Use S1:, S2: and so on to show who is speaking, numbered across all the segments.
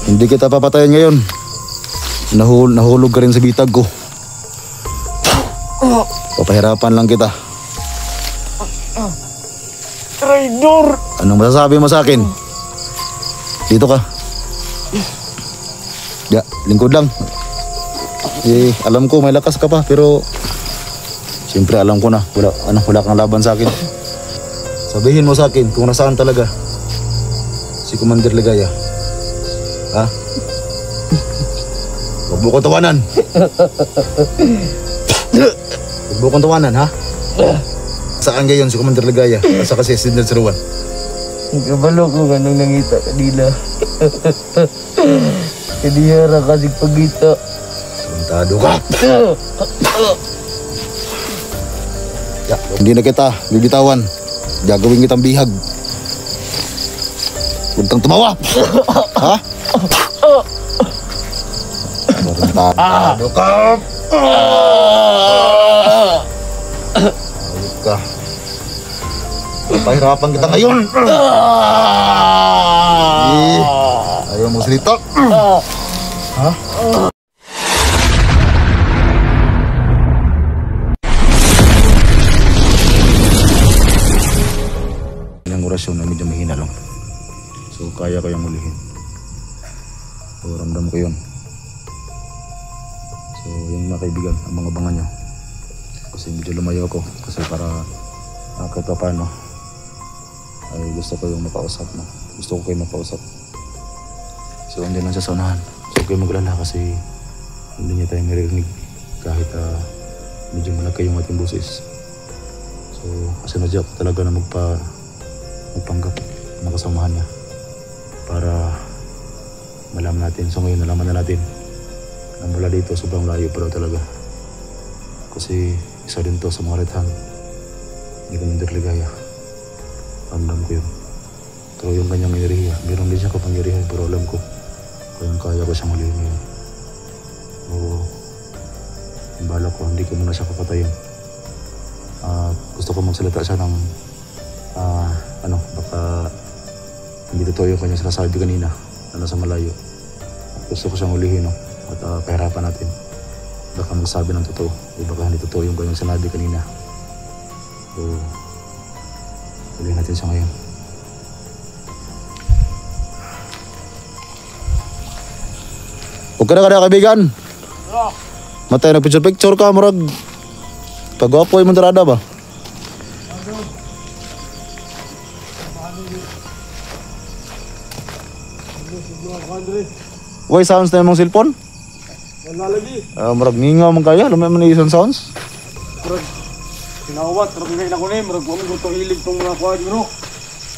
S1: Hindi kita papatayin ngayon. Nahulog ka rin sa bitag ko. Papahirapan lang kita.
S2: Traidor!
S1: Anong masasabi mo sa akin? Dito ka. Ya, lingkod lang. Alam ko may lakas ka pa, pero siyempre alam ko na wala kang laban sa akin. Sabihin mo sa akin kung nasaan talaga si Commander Ligaya. Ha? Huwag mo kong tawanan. Huwag mo kong tawanan, ha? Saan ngayon si Commander Ligaya? Asa kasi si Sidney Sirwan?
S2: Kabalo ko ganong nangita kanila. Kadihara kasi pagita.
S1: Suntado ka. Ya, hindi na kita bibitawan. Gagawin kitang bihag. Huwag kang tumawa. Ha? Suntado ka. Ayok ka. Pahirapan kita ngayon. Ayaw mo salita. Ha? Ilang orasyon na medyo mahina lang. So kaya ko yung ulihin. So ramdam ko yun. So yung mga kaibigan, ang mga bangan nyo. Kasi medyo lumayo ako. Kasi para kahit pa paano ay gusto ko yung makausap mo. Gusto ko kayo makausap. So hindi lang sa unahan. So kayo maglala kasi hindi niya tayo maririnig kahit medyo malaki yung ating boses. So kasi nadya ko talaga na magpanggap na kasamahan niya para malaman natin. So ngayon nalaman na natin na mula dito sobrang layo pa daw talaga. Kasi isa din to sa mga red hand ni Commander Ligaya. Ramdam ko yun. So yung kanyang enerhiya, meron din siya kapangyarihan pero alam ko kaya ko siyang ulihin ngayon. So ang balak ko, hindi ko muna siya papatayin. Gusto ko magsalita siya ng baka hindi totoo yung kanyang sinasabi kanina na nasa malayo. Gusto ko siyang ulihin at pahirapan natin. Baka magsabi ng totoo baka hindi totoo yung kanyang sinabi kanina. So ulihin natin siya ngayon. Okay na kada kaibigan. Matay na picture ka murag pag-apoy mo tarada ba? Why sounds na yung mong cellphone?
S2: Wala lagi.
S1: Murag ningaw man kaya, lumay man isang sounds.
S2: Murag kinawat, murag ngayon ako na murag kung itong hilig itong mga kuha dito.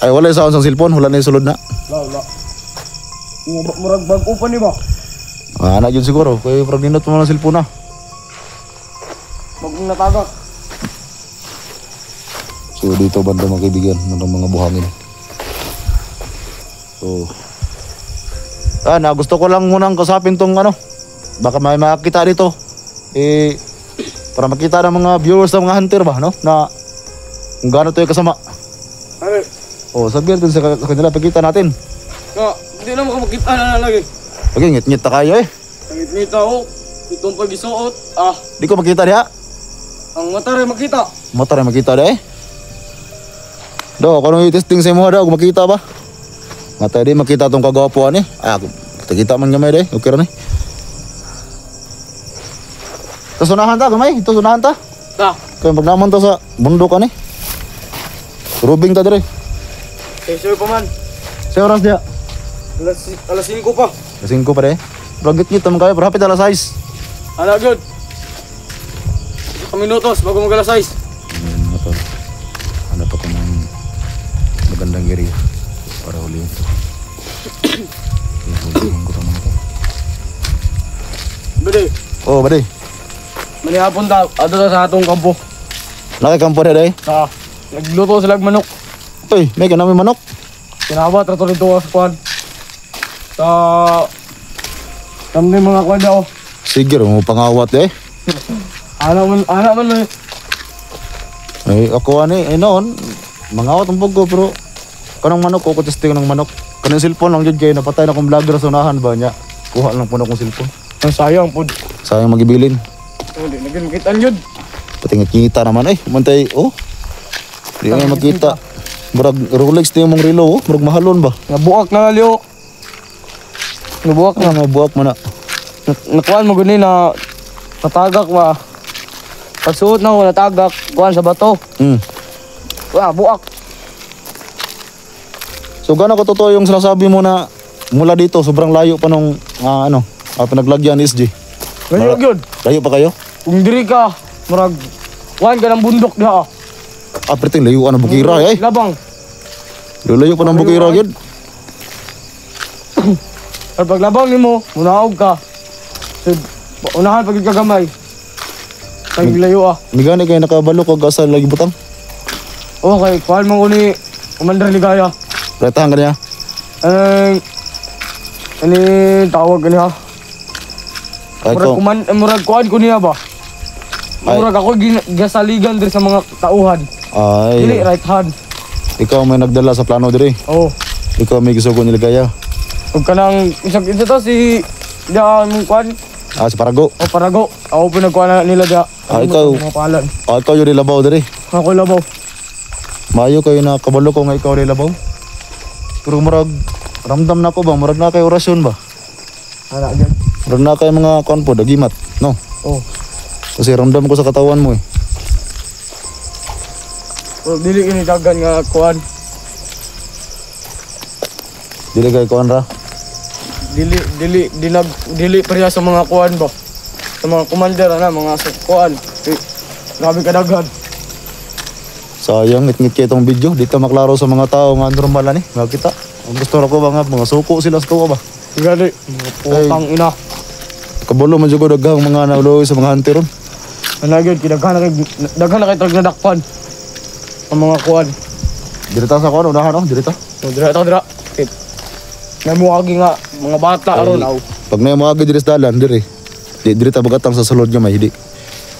S1: Ay wala yung sounds ang cellphone, wala na yung sulod na.
S2: Wala. Murag bago pa ni ba?
S1: Na yun siguro, kaya murag ninot mo ng cellphone na.
S2: Bagong natagak.
S1: So dito banda mga kaibigan, mga buhangin. So gusto ko lang munang kausapin tong baka may makita dito para makita ng mga viewers ng mga hunter ba na kung gaano to yung kasama. Sabihin din sa kanila pagkita natin.
S2: Hindi na makapagkita na lagi.
S1: Okay, ngit-ngit ta kayo
S2: Ngit-ngit ako. Itong pag-isuot.
S1: Di ko makita diha.
S2: Ang mata rin makita.
S1: Mata rin makita diha Do, kung i-testing sa mo daw kung makita ba? Mata di makita tong kagawapuan kita man gamay deh, okay ra ni. Sunahan ta gamay, ito sunahan ta. Kaya magnaman to sa bundok ani. Rubing ta dire.
S2: Sir pa man.
S1: Sa oras dia?
S2: Alas 5 pa.
S1: Alas 5 pa de. Bragit kita man kayo, hapit alas 6.
S2: Ala good. 5 minutos bago mag alas 6.
S1: Motor. Ano pa kung magandang area para huliin ito. Huliin ko ito mga ito.
S2: Bade.
S1: Bade.
S2: Manihapon ta, ato sa atong kampo.
S1: Nakikampo na day?
S2: Nagluto sila manok.
S1: Uy, may ganami manok.
S2: Kinawat, rato rin ito sa kwan. Sa... Tamni mga kwan daw.
S1: Sige, mo pangawat
S2: Anak man
S1: ako noon, mangawat ang bugo pero kanang manok ko testing ng manok. Kanang cellphone lang jud kay napatay na kong vlogger sa unahan ba niya. Kuha lang po na kong cellphone.
S2: Ang sayang po.
S1: Sayang magibilin.
S2: Hindi, nagkikitaan yun.
S1: Pati nga kita naman eh. Mantay, oh. Di nga makita. Murag Rolex na yung mong relo, oh. Murag mahalon ba?
S2: Nabuak na liyo. Nabuak na.
S1: Mabuak mo na.
S2: Nakuhaan mo gani na natagak ba? Pagsuot na ko natagak, kuhaan sa bato. Buak.
S1: So gano'n ko totoo yung sinasabi mo na mula dito, sobrang layo pa nung pinaglagyan ni SG.
S2: Ganyan yun.
S1: Layo pa kayo?
S2: Kung diri ka, marag, kuhaan ka ng bundok na.
S1: Pero yung layo ka ng Bukira eh.
S2: Labang.
S1: Layo pa ng Bukira yun.
S2: At paglabang ni mo, munaog ka. So, unahan pag kagamay. Layo.
S1: May gani kayo nakabalo kag asa lagi butang?
S2: Okay, kuhaan mo ko ni Commander Ligaya.
S1: Retahan ka niya?
S2: Ano tawag ka niya?
S1: Ay,
S2: Murag kuhaan ko niya ba? Murag ako gasaligan din sa mga tauhan. Dili, right hand.
S1: Ikaw may nagdala sa plano diri?
S2: Oo.
S1: Ikaw may gusto ko niligaya?
S2: Huwag ka nang isang ito to si mong kuhaan.
S1: Si Parago?
S2: O Parago. Ako pinagkuhaan nila diya.
S1: Ikaw?
S2: Mga pahalan.
S1: Ikaw yung nilabaw diri?
S2: Ako labaw.
S1: Mayo kayo na kabalo ko nga ikaw nilabaw? Pero murag, ramdam na ko ba? Murag na kayo orasyon ba?
S2: Hala, agad.
S1: Murag na kayo mga konpo, dagimat, no?
S2: Oo.
S1: Kasi ramdam ko sa katawan mo eh.
S2: So, dili kinitagan nga kuhaan.
S1: Dili kayo kuhan ra?
S2: Dili pareha sa mga kuhaan ba? Sa mga commander, mga kuhaan. Grabe kadaghan.
S1: Sayang, ngit-ngit kayo itong video. Dito maklaro sa mga tao nga normal ni. Makita. Ang gusto ko ba nga, mga suko sila sa tuwa ba?
S2: Gali, mga putang ina.
S1: Kabalo man dyan ko daghang mga nauloy sa mga hunter ron.
S2: Anagad, daghan na kayo tag nadakpan. Ang mga kuhaan.
S1: Dirita sa kuhan, unahan oh, dirita.
S2: So, dira. Namuagi nga, mga bata aron aw.
S1: Pag na yung mga diris dalan, diri. Dirita bagatang sa sulod niya may hindi.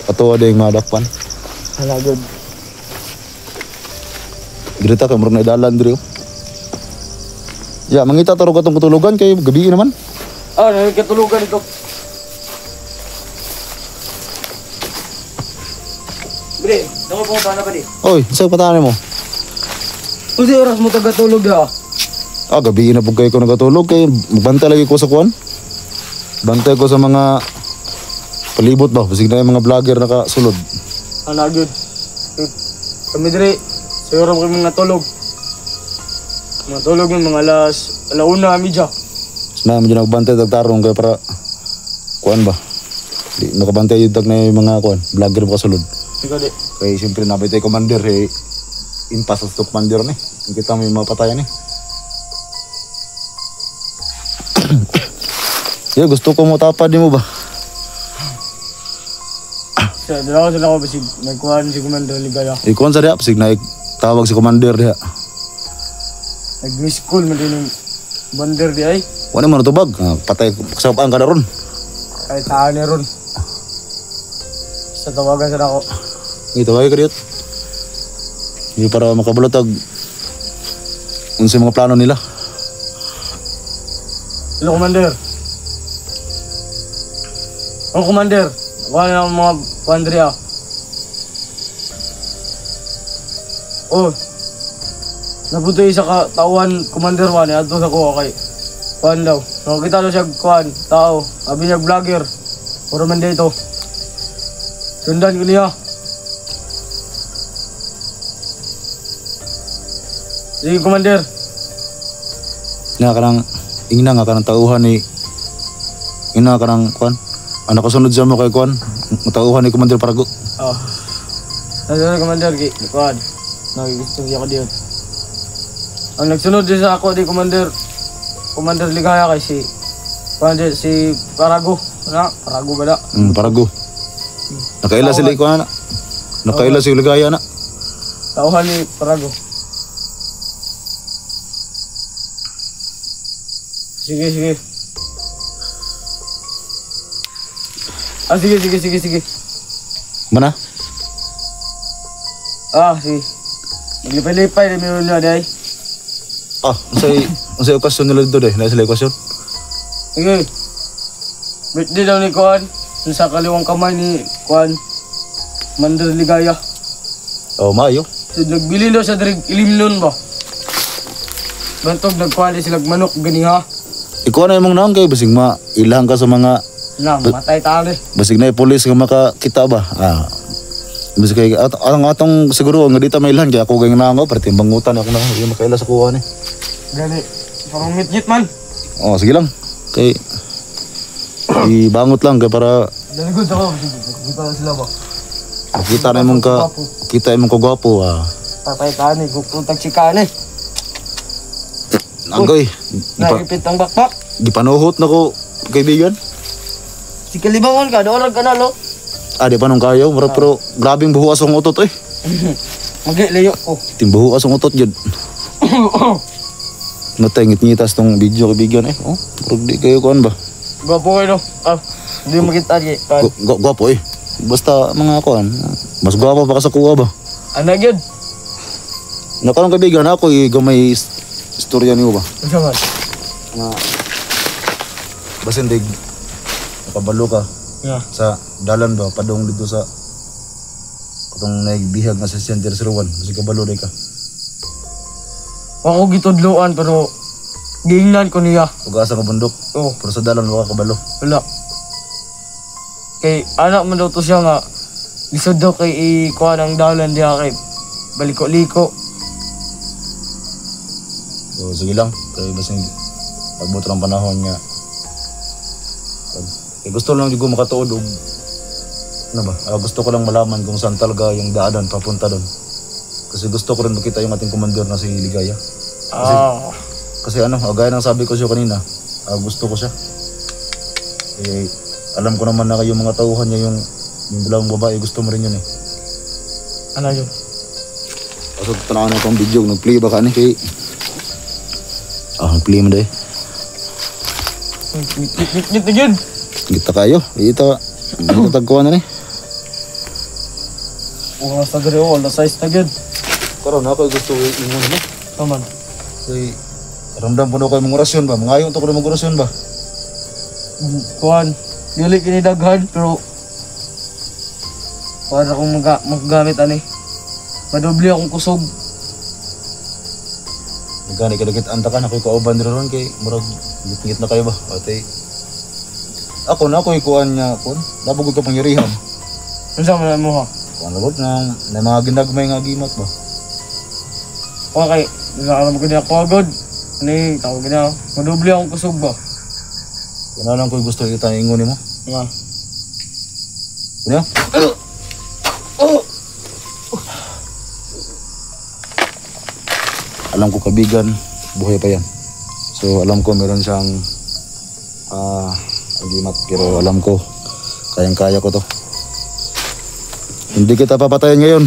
S1: Ato ada yung mga dakpan.
S2: Anagad.
S1: Dirita ka, marunong na idalan diri oh. Ya, mangita taro ka itong kutulugan kayo gabi naman.
S2: Nakikitulugan ito. Bre, naku po paano ba di?
S1: Oy, saan patahan mo?
S2: Kung si oras mo tagatulog ha?
S1: Gabi na po kayo ko nagatulog kayo. Magbantay lagi ko sa kuhan. Bantay ko sa mga palibot ba? Basig na yung mga vlogger nakasulod.
S2: Anagad. Kami dire, siguro kami mga tulog. Mga tulog ng mga alauna amidya.
S1: So na medyo nagbantay tagtarong kayo para kuhan ba? Di nakabantay yung tag na yung mga kuhan. Vlogger mo kasulod.
S2: Ikaw di.
S1: Kaya siyempre nabay tayo commander eh. Impas sa commander ni. Kita mo yung mga patayan eh. Yeah, gusto ko mo tapad di mo ba?
S2: Dalawa sila ko basig nagkuhan si Commander Ligaya.
S1: Ikuan sa diha, pasig na tawag si commander diha.
S2: Nag-miss call man din yung Commander di ay.
S1: Wala mo natubag. Patay kasapaan ka na ron.
S2: Kahit taan ni ron. Sa tawagan sila ko.
S1: Ito ay kariot. Hindi para makabalotag unsa mga plano nila.
S2: Hello, Commander. Oh, Commander. Wala na mga Pandria. Oh. Nabuto isa ka tauhan, Commander Juan. Ato sa ko kay Juan daw. Nakakita daw siya Juan, tao. Sabi niya vlogger. Puro man dito. Sundan ko niya. Sige, Commander.
S1: Nga ka ng ingna nga ka ng tauhan ni ina ka ng kuan. Ano kasunod siya mo kay kuan? Matauhan ni Commander Parago.
S2: Oh. Nasa Commander kay Juan. Nakikistorya ko diyon. Ang nagsunod din sa ako di Commander Ligaya kay si Parago. Parago ba na?
S1: Parago. Nakaila sila kuan na. Nakaila si Ligaya na.
S2: Tauhan ni Parago. Sige. Sige.
S1: Mana?
S2: Sige. Maglipay-lipay na meron na day.
S1: sa okasyon nila dito deh, na sila okasyon.
S2: Sige. Birthday daw ni Kuan. Sa kaliwang kamay ni Kuan. Commander Ligaya.
S1: Oh, maayo.
S2: So, nagbili daw sa dirig ilimnon ba? Bantog nagkuha sila manok ganiha.
S1: Ikaw na imong naon kay basig ilang ka sa mga
S2: Na, matay tali.
S1: basig na pulis nga makakita ba. Basig kay atong siguro nga dita may ilang kay ako gayng nango perti bangutan ako na yung makaila sa kuha ni.
S2: Gani. Parang ngit-ngit man.
S1: Oh, sige lang. Kay ibangot lang kay para
S2: Daligod ako. Kita na sila ba?
S1: makita na imong kita imong kagwapo.
S2: Patay tani. Kukuntag si Kane.
S1: Anggoy.
S2: Naipit ang bakbak.
S1: Gipanuhot na ko kaibigan.
S2: Si Kalibangon ka. Doon ka na lo.
S1: Di pa nung kayo. Pero grabing buhuas ang utot eh.
S2: Magilayo ko.
S1: Timbuhuas ang utot yun. Natengit-ngitas tong video kaibigan eh. Oh, pero di kayo kuan ba?
S2: Gwapo kayo no. Hindi makita di.
S1: Gwapo eh. Basta mga kuan. Mas gwapo pa ka sa kuha ba?
S2: Anak yun.
S1: Nakarang kaibigan ako gamay istorya niyo ba?
S2: Ano man?
S1: Na basin dig nakabalo ka
S2: Yeah.
S1: sa dalan ba padong dito sa katong nagbihag nga sa Center 01 kasi kabalo day ka.
S2: Ako gitudloan pero giingnan ko niya.
S1: Ugasa ka bundok
S2: Oh,
S1: pero sa dalan wala ka kabalo.
S2: wala. Kay anak man daw to siya nga lisod daw kay ikuha ng dalan diya kay baliko-liko.
S1: So sige lang kay basin pagbuto ng panahon nga gusto lang di ko makatuod og ano ba? Gusto ko lang malaman kung saan talaga yung daanan papunta doon. Kasi gusto ko rin makita yung ating komandor na si Ligaya. Kasi gaya ng sabi ko siya kanina, gusto ko siya. Eh, alam ko naman na kayo mga tauhan niya yung dalawang babae, gusto mo rin yun eh.
S2: Ano yun?
S1: Kasi tanawan na itong video, nag-play ba ka ni kay... nag-play mo dahil.
S2: Ngit na yun!
S1: Kita kayo, tagkuhan na ni.
S2: Wala sa gari o, wala size na yun.
S1: Karoon ako gusto ingon mo.
S2: Taman.
S1: Kay ramdam po na kayo mong orasyon ba? Mangayon to ko na mong orasyon ba?
S2: Kuhan, dili kinidaghan pero para akong magagamit ani. Madoble akong kusog.
S1: Gani kadagit anta ka na ko'y kauban nila ron kay murag ngit na kayo ba? Ate. Ako ikuan niya kun. Nabugod ka pangyarihan.
S2: Unsa man mo ha?
S1: Kuan lagod na mga ginagmay nga gimat ba?
S2: Okay, nagkakaroon ko niya kagod. Ani, tawag niya. Madoble akong kusog ba?
S1: Kuna lang ko'y gusto kita ingon mo.
S2: Nga.
S1: Kunya? Alam ko kabigan, buhay pa yan. So alam ko meron siyang agimat pero alam ko kayang-kaya ko to. Hindi kita papatayin ngayon.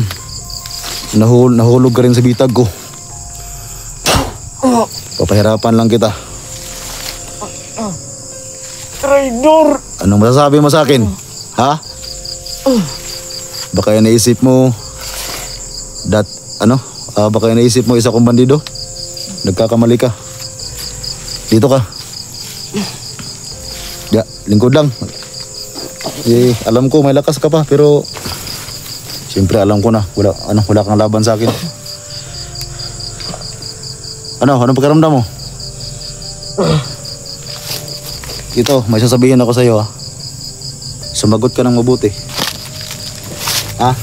S1: Nahulog ka rin sa bitag ko. Papahirapan lang kita.
S2: Traidor!
S1: Anong masasabi mo sa akin? Ha? Baka naisip mo baka naisip mo isa kong bandido? Nagkakamali ka. Dito ka. Lingkod lang. Alam ko may lakas ka pa pero siyempre alam ko na wala kang laban sa akin. Anong pakiramdam mo? Ito, may sasabihin ako sa iyo ha. Sumagot ka ng mabuti. Ha?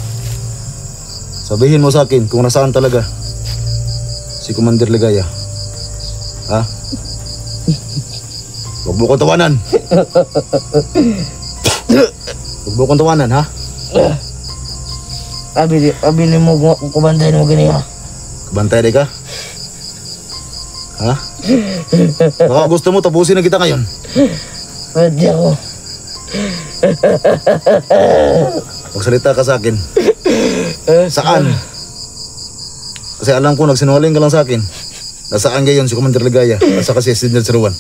S1: Sabihin mo sa akin kung nasaan talaga si Commander Ligaya. Ha? Huwag mo kong tawanan. Huwag mo kong tawanan, ha?
S2: Abi ni mo kung kubanday mo ganiya.
S1: Kabantay di ka? Ha? Baka gusto mo tapusin na kita ngayon.
S2: Pwede ako.
S1: Magsalita ka sa akin. Saan? Kasi alam ko nagsinungaling ka lang sa akin. Nasaan ngayon si Commander Ligaya at saka si Senior 01?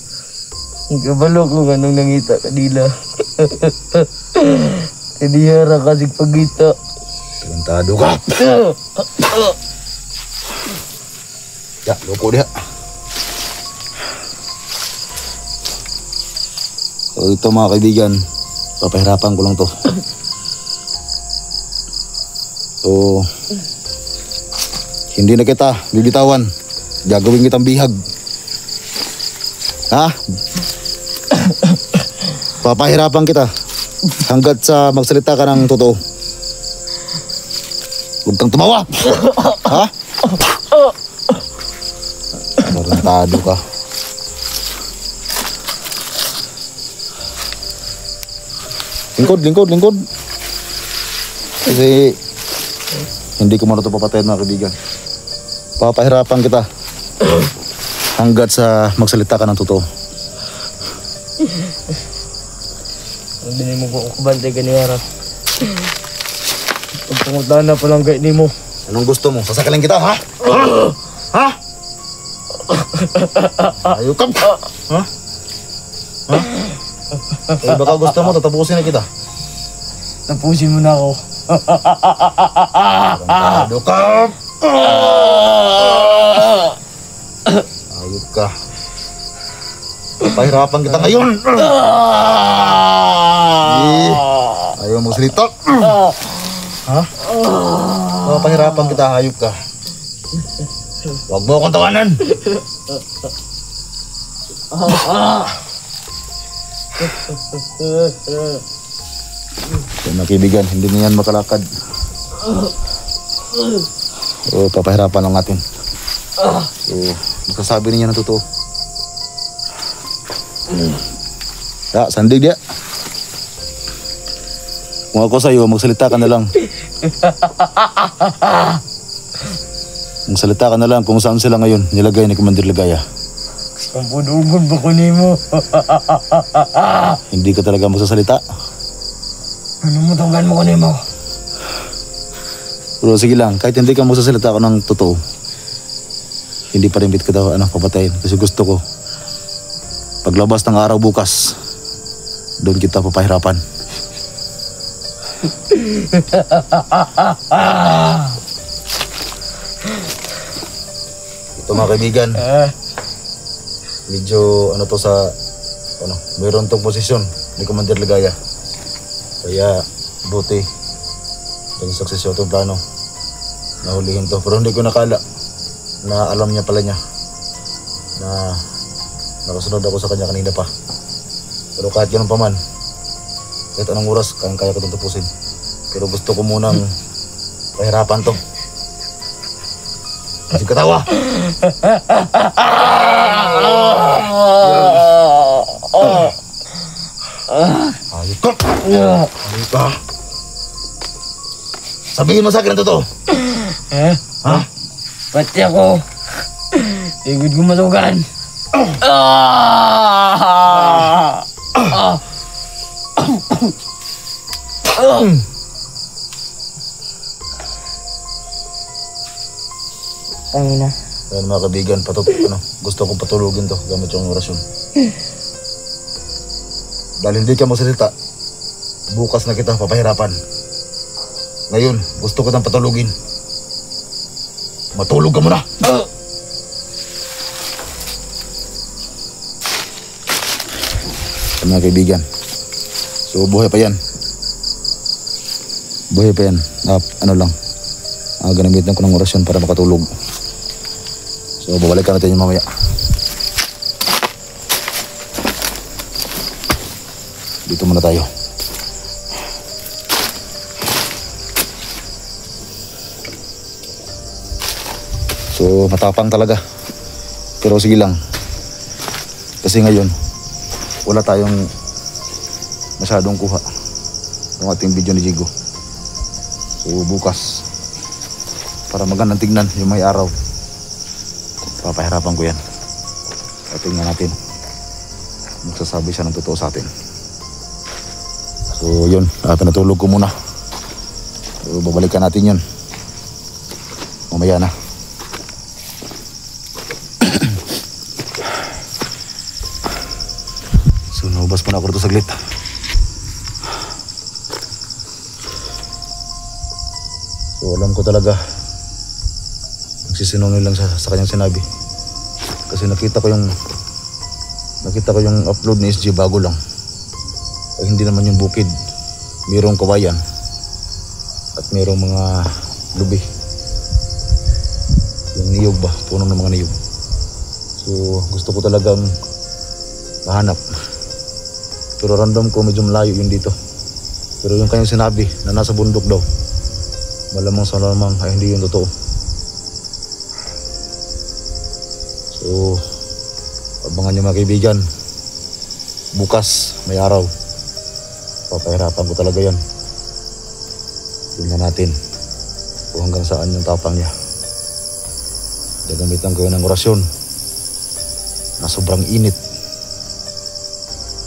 S2: Kabalo ko anong nangita kanila. Kadihara kasi pagita.
S1: Tarantado ka. Loko diha. So ito mga kaibigan, papahirapan ko lang to. So hindi na kita bibitawan. Gagawin kitang bihag. Ha? Papahirapan kita hanggat sa magsalita ka ng totoo. Huwag kang tumawa. Ha? Tarantado ka. Lingkod. Kasi hindi ko muna ito papatayin mga kaibigan. Papahirapan kita hanggat sa magsalita ka ng totoo.
S2: Hindi mo ko kabantay ka ni Ara. Pagpungutan na palang gay ni mo.
S1: Anong gusto mo? Sasakalin kita, ha? Ha? Ayaw ka? Ha? Ha? Eh baka gusto mo, tatapusin na kita.
S2: Tapusin mo na ako.
S1: Tarantado ka! Ayop ka. Papahirapan kita ngayon. Ayaw mo salita. Ha? Papahirapan kita, hayop ka. Huwag mo akong tawanan. So, mga kaibigan, hindi na yan makalakad. So, papahirapan lang natin. So, magsasabi niya ng totoo. Ya, sandig dia. Kung ako sa'yo, magsalita ka na lang. Magsalita ka na lang kung saan sila ngayon nilagay ni Commander Ligaya.
S2: Ang pudugon ba ko ni mo?
S1: Hindi ka talaga magsasalita.
S2: Ano mo tunggan mo ko ni mo?
S1: Pero sige lang, kahit hindi ka magsasalita ako ng totoo, hindi pa rin kita papatayin. Kasi gusto ko, paglabas ng araw bukas, doon kita papahirapan. Ito mga kaibigan, medyo to sa mayroon tong posisyon ni Commander Ligaya. Kaya buti naging suksesyon itong plano na hulihin to. Pero hindi ko nakala na alam niya pala niya na nakasunod ako sa kanya kanina pa. Pero kahit ganun pa man, kahit anong oras, kaya ko itong tapusin. Pero gusto ko munang pahirapan to. Kasi katawa. Ayos ka. Ayos ka. Sabihin mo sa akin ang totoo. Ha?
S2: Pati ako. Igod ko masugan. Pangina.
S1: Ayan mga kaibigan, gusto kong patulugin to gamit yung orasyon. Dahil hindi ka magsalita, bukas na kita papahirapan. Ngayon, gusto ko tang patulugin. Matulog ka muna! Mga kaibigan, so buhay pa yan. Buhay pa yan. Ganamitan ko ng orasyon para makatulog. So babalikan natin yung mamaya. Dito muna tayo. So matapang talaga. Pero sige lang. Kasi ngayon wala tayong masyadong kuha ng ating video ni Jigo. So bukas, para magandang tingnan yung may araw, papahirapan ko yan. At tingnan natin, magsasabi siya ng totoo sa atin. So yun, pinatulog ko muna. So babalikan natin yun mamaya na. So naubas pa na ako rito saglit. So alam ko talaga nagsisinungaling lang sa kanyang sinabi. Kasi nakita ko yung upload ni SG bago lang. ay hindi naman yung bukid. Mayroong kawayan at mayroong mga lubi. Yung niyog ba, puno ng mga niyog. So gusto ko talagang mahanap. Pero random ko medyo malayo yun dito. Pero yung kanyang sinabi na nasa bundok daw, malamang sa malamang ay hindi yun totoo. So abangan nyo mga kaibigan, bukas may araw, papahirapan ko talaga yan. Tingnan natin kung hanggang saan yung tapang niya. Gagamitan ko yun ng orasyon na sobrang init.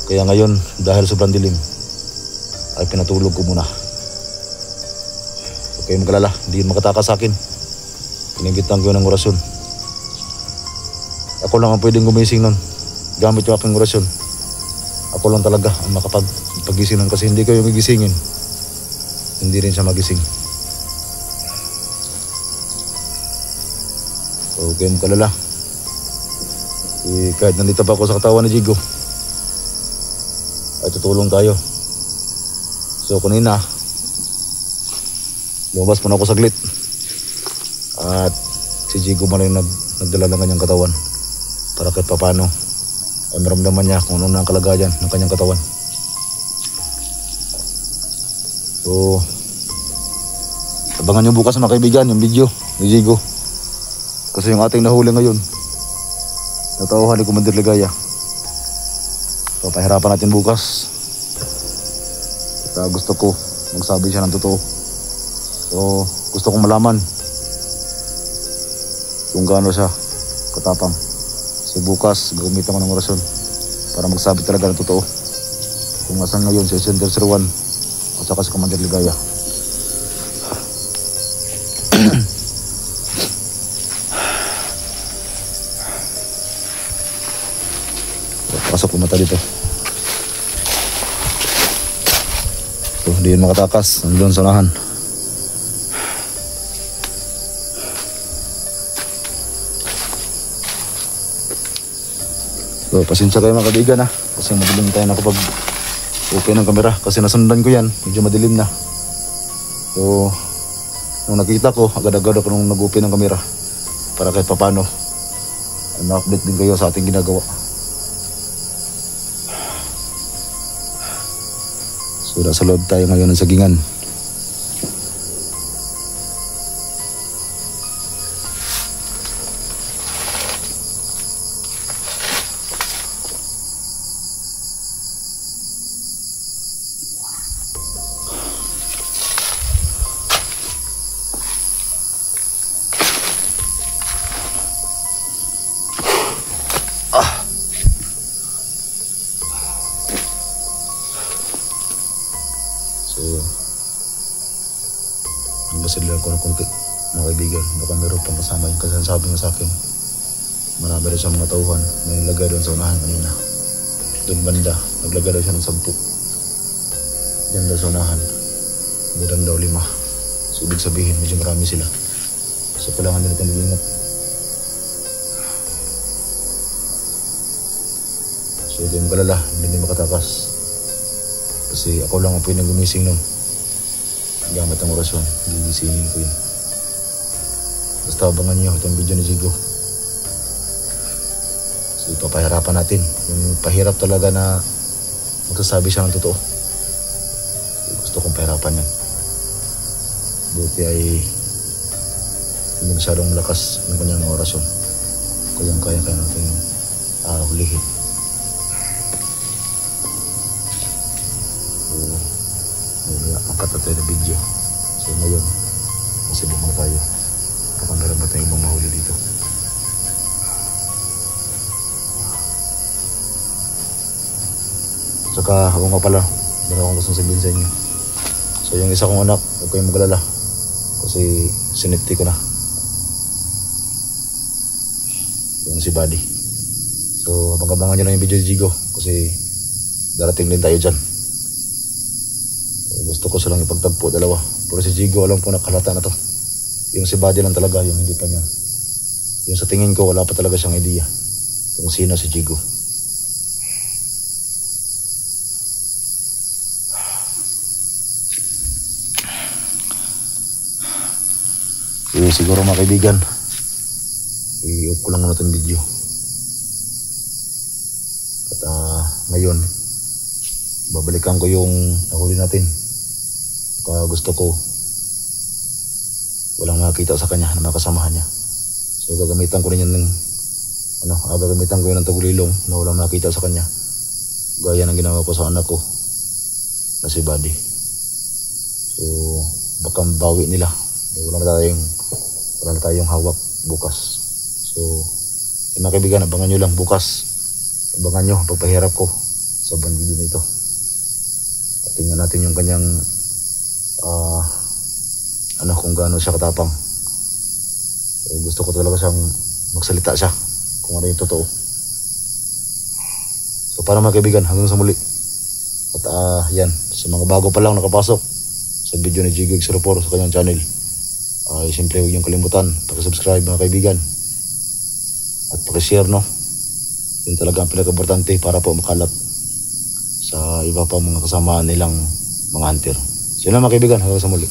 S1: Kaya ngayon, dahil sobrang dilim, ay pinatulog ko muna. Huwag kayong magalala, hindi yun makatakas sa akin. Pinigitan ko yun ng orasyon. Ako lang ang pwedeng gumising nun gamit yung aking orasyon. Ako lang talaga ang makapag-gising nun, kasi hindi ko yung gigisingin, hindi rin siya magising. So huwag kayong magalala. Kahit nandito pa ako sa katawan ni Jigo, ay tutulong tayo. So kanina lumabas muna ako saglit at si Jigo man yung nagdala ng kanyang katawan para kahit papano ay maramdaman niya kung ano na ang kalagayan ng kanyang katawan. So abangan nyo bukas mga kaibigan yung video ni Jigo, kasi yung ating nahuli ngayon na tauhan ni Commander Ligaya, so pahirapan natin bukas. At gusto ko magsabi siya ng totoo. So gusto kong malaman kung gaano siya katapang. Kasi bukas gagamitan ko ng orasyon para magsabi talaga ng totoo kung asan ngayon si Center 01 at saka si Commander Ligaya. Pasok po mata dito. So hindi yun makatakas. Nandun sa unahan. So pasensya kayo mga kaibigan ha, kasi madilim tayo nakapag okay ng kamera, kasi nasundan ko yan, medyo madilim na. So nung nakita ko, agad-agad ako nung nag-open ng kamera para kahit papano ma-update din kayo sa ating ginagawa. So nasa loob tayo ngayon ng sagingan. So nagbasidlan ko ng konti mga kaibigan, baka meron pang kasama yung, kasi sabi nga sa akin marami rin siyang mga tauhan na nilagay doon sa unahan kanina. Doon banda naglagay daw siya ng 10 diyan daw sa unahan, meron daw 5. So ibig sabihin medyo marami sila, so kailangan nila natin mag-ingat. So hindi mo kalala, hindi makatakas, kasi ako lang ang pwedeng gumising nun gamit ang orasyon. Gigisingin ko yun. Basta abangan nyo itong video ni Jigo. So ipapahirapan natin yung pahirap talaga na magsasabi siya ng totoo. So, gusto kong pahirapan yan. Buti ay hindi masyadong malakas ng kanyang orasyon, kaya natin hulihin. Angkat na tayo ng video. So ngayon kasi lumang tayo, baka meron ba tayong ibang mahuli dito. Saka ako nga pala, meron akong gustong sabihin sa inyo. So yung isa kong anak, huwag kayong magalala, kasi sinipti ko na yung si Buddy. So abangan nyo lang yung video ni Jigo, kasi darating din tayo dyan. Gusto ko silang ipagtagpo dalawa, pero si Jigo alam po nakalata na to. Yung si Buddy lang talaga yung hindi pa niya, yung sa tingin ko wala pa talaga siyang idea kung sino si Jigo. siguro mga kaibigan, i-off ko lang muna itong video. At ngayon, babalikan ko yung nahuli natin. At gusto ko walang makita sa kanya na makasamahan niya. So gagamitan ko rin yan ng gagamitan ko yun ng tagulilong na walang makita sa kanya. Gaya ng ginawa ko sa anak ko na si Buddy. So baka bawi nila. Wala na tayong hawak bukas. So mga kaibigan, abangan nyo lang bukas. Abangan nyo pagpahirap ko sa bandido nito. At tingnan natin yung kanyang kung gaano siya katapang. So, gusto ko talaga siyang magsalita siya kung ano yung totoo. So para mga kaibigan, hanggang sa muli. At yan, sa mga bago pa lang nakapasok sa video ni Jigig04 sa kanyang channel, siyempre huwag niyong kalimutan pag-subscribe mga kaibigan. At pag-share, no? Yun talaga ang pinaka-importante para po makalat sa iba pa mga kasamaan nilang mga hunter. So yun lang mga kaibigan, hanggang sa muli.